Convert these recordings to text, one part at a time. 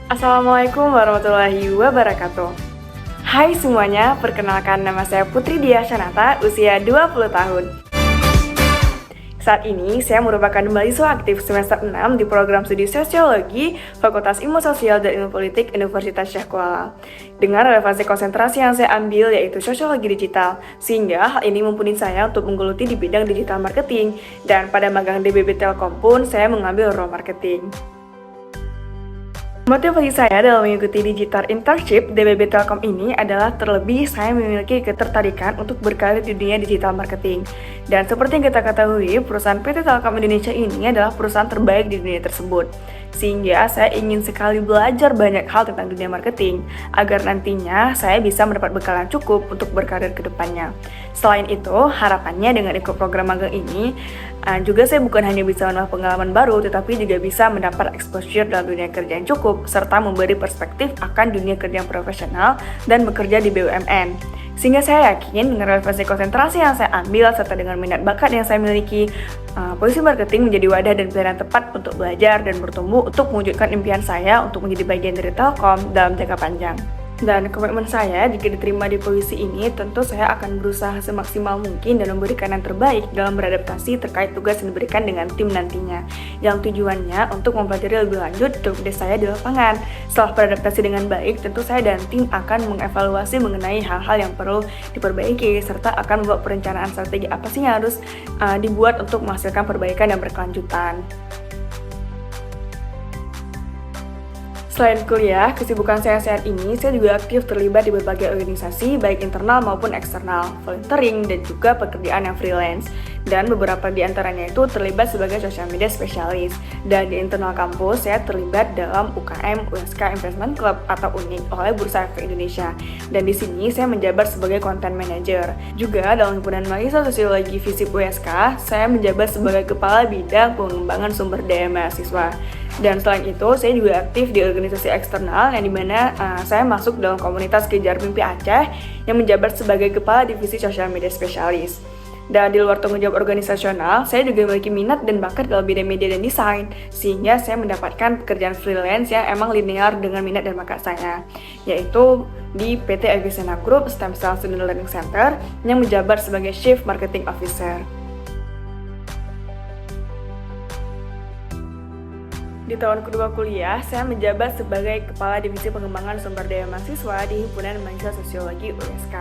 Assalamualaikum warahmatullahi wabarakatuh. Hai semuanya, perkenalkan nama saya Putri Diah Shanata, usia 20 tahun. Saat ini, saya merupakan mahasiswa aktif semester 6 di program studi Sosiologi, Fakultas Ilmu Sosial dan Ilmu Politik Universitas Syekh Kuala. Dengan relevansi konsentrasi yang saya ambil yaitu Sosiologi Digital, sehingga hal ini mumpuni saya untuk menggeluti di bidang digital marketing, dan pada magang DBB Telkom pun saya mengambil role marketing. Motivasi saya dalam mengikuti digital internship DBB Telkom ini adalah terlebih saya memiliki ketertarikan untuk berkarir di dunia digital marketing. Dan seperti yang kita ketahui, perusahaan PT Telkom Indonesia ini adalah perusahaan terbaik di dunia tersebut. Sehingga saya ingin sekali belajar banyak hal tentang dunia marketing, agar nantinya saya bisa mendapat bekal yang cukup untuk berkarir ke depannya. Selain itu, harapannya dengan ikut program magang ini, juga saya bukan hanya bisa menambah pengalaman baru, tetapi juga bisa mendapat exposure dalam dunia kerja yang cukup, serta memberi perspektif akan dunia kerja yang profesional dan bekerja di BUMN. Sehingga saya yakin dengan relevansi konsentrasi yang saya ambil serta dengan minat bakat yang saya miliki, posisi marketing menjadi wadah dan pilihan tepat untuk belajar dan bertumbuh untuk mewujudkan impian saya untuk menjadi bagian dari Telkom dalam jangka panjang. Dan komitmen saya jika diterima di posisi ini, tentu saya akan berusaha semaksimal mungkin dan memberikan yang terbaik dalam beradaptasi terkait tugas yang diberikan dengan tim nantinya, yang tujuannya untuk mempelajari lebih lanjut tugas saya di lapangan. Setelah beradaptasi dengan baik, tentu saya dan tim akan mengevaluasi mengenai hal-hal yang perlu diperbaiki, serta akan membuat perencanaan strategi apa sih yang harus dibuat untuk menghasilkan perbaikan yang berkelanjutan. Selain kuliah, kesibukan saya saat ini, saya juga aktif terlibat di berbagai organisasi, baik internal maupun eksternal, volunteering, dan juga pekerjaan yang freelance. Dan beberapa di antaranya itu terlibat sebagai social media spesialis. Dan di internal kampus, saya terlibat dalam UKM USK Investment Club atau UNIC oleh Bursa Efek Indonesia. Dan di sini saya menjabat sebagai content manager. Juga dalam himpunan mahasiswa sosiologi FISIP USK, saya menjabat sebagai kepala bidang pengembangan sumber daya mahasiswa. Dan selain itu, saya juga aktif di organisasi eksternal yang dimana saya masuk dalam komunitas Kejar Mimpi Aceh yang menjabat sebagai kepala divisi sosial media spesialis. Dan di luar tanggung jawab organisasional, saya juga memiliki minat dan bakat dalam bidang media dan desain, sehingga saya mendapatkan pekerjaan freelance yang emang linear dengan minat dan bakat saya, yaitu di PT Avicenna Group Stem Cell Student Learning Center yang menjabat sebagai Chief Marketing Officer. Di tahun kedua kuliah, saya menjabat sebagai Kepala Divisi Pengembangan Sumber Daya Mahasiswa di Himpunan Mahasiswa Sosiologi USK.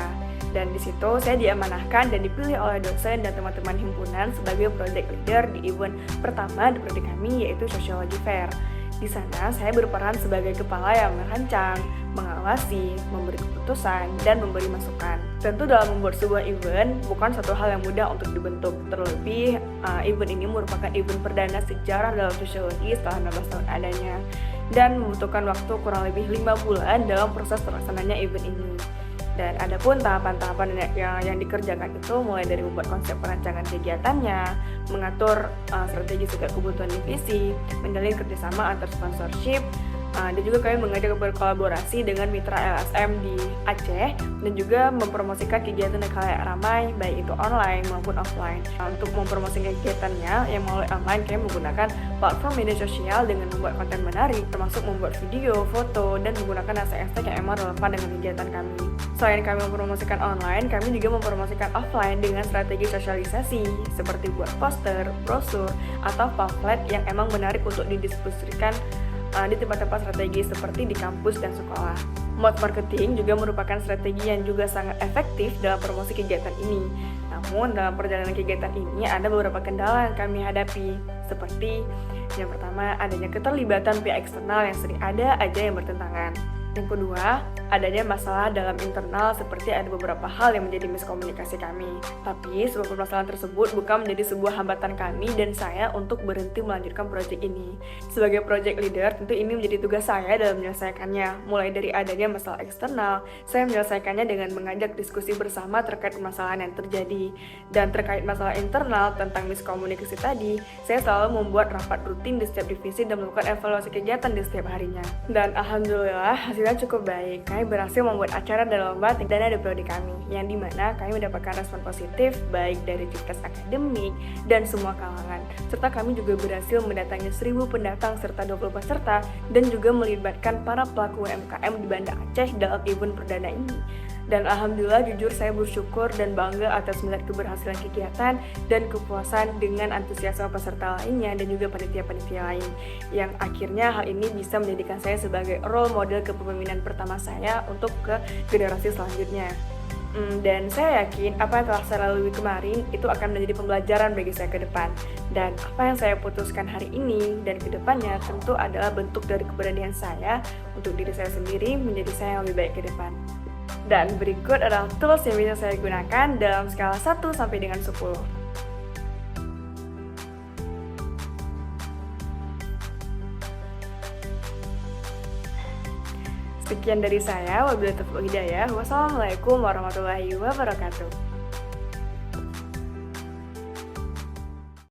Dan di situ saya diamanahkan dan dipilih oleh dosen dan teman-teman himpunan sebagai project leader di event pertama di prodi kami, yaitu Sociology Fair. Di sana saya berperan sebagai kepala yang merancang, mengawasi, memberi keputusan, dan memberi masukan. Tentu dalam membuat sebuah event bukan satu hal yang mudah untuk dibentuk. Terlebih, event ini merupakan event perdana sejarah dalam sosiologi setelah 16 tahun adanya, dan membutuhkan waktu kurang lebih 5 bulan dalam proses terlaksananya event ini. Dan ada pun tahapan-tahapan yang dikerjakan itu mulai dari membuat konsep perancangan kegiatannya, mengatur strategi serta kebutuhan divisi, menjalin kerjasama antar sponsorship, dan juga kami mengajak berkolaborasi dengan mitra LSM di Aceh dan juga mempromosikan kegiatan khalayak ramai baik itu online maupun offline. Untuk mempromosikan kegiatannya yang melalui online, kami menggunakan platform media sosial dengan membuat konten menarik, termasuk membuat video, foto, dan menggunakan hashtag yang emang relevan dengan kegiatan kami. Selain kami mempromosikan online, kami juga mempromosikan offline dengan strategi sosialisasi seperti buat poster, brosur, atau pamflet yang emang menarik untuk didiskusikan di tempat-tempat strategi seperti di kampus dan sekolah. Mode marketing juga merupakan strategi yang juga sangat efektif dalam promosi kegiatan ini. Namun dalam perjalanan kegiatan ini ada beberapa kendala yang kami hadapi, seperti yang pertama adanya keterlibatan pihak eksternal yang sering ada aja yang bertentangan. Yang kedua, adanya masalah dalam internal seperti ada beberapa hal yang menjadi miskomunikasi kami. Tapi sebuah permasalahan tersebut bukan menjadi sebuah hambatan kami dan saya untuk berhenti melanjutkan proyek ini. Sebagai project leader, tentu ini menjadi tugas saya dalam menyelesaikannya. Mulai dari adanya masalah eksternal, saya menyelesaikannya dengan mengajak diskusi bersama terkait permasalahan yang terjadi. Dan terkait masalah internal tentang miskomunikasi tadi, saya selalu membuat rapat rutin di setiap divisi dan melakukan evaluasi kegiatan di setiap harinya. Dan alhamdulillah, hasil Alhamdulillah cukup baik. Kami berhasil membuat acara dan lomba dan ada prodi kami, yang dimana kami mendapatkan respon positif baik dari civitas akademik dan semua kalangan. Serta kami juga berhasil mendatangi 1.000 pendatang serta 20 peserta dan juga melibatkan para pelaku UMKM di Banda Aceh dalam event perdana ini. Dan alhamdulillah jujur saya bersyukur dan bangga atas melihat keberhasilan kegiatan dan kepuasan dengan antusiasme peserta lainnya dan juga panitia-panitia lain, yang akhirnya hal ini bisa menjadikan saya sebagai role model kepemimpinan pertama saya untuk ke generasi selanjutnya. Dan saya yakin apa yang telah saya lalui kemarin itu akan menjadi pembelajaran bagi saya ke depan. Dan apa yang saya putuskan hari ini dan ke depannya tentu adalah bentuk dari keberanian saya untuk diri saya sendiri menjadi saya yang lebih baik ke depan. Dan berikut adalah tools yang bisa saya gunakan dalam skala 1 sampai dengan 10. Sekian dari saya, wabillahi taufiq wal hidayah. Wassalamualaikum warahmatullahi wabarakatuh.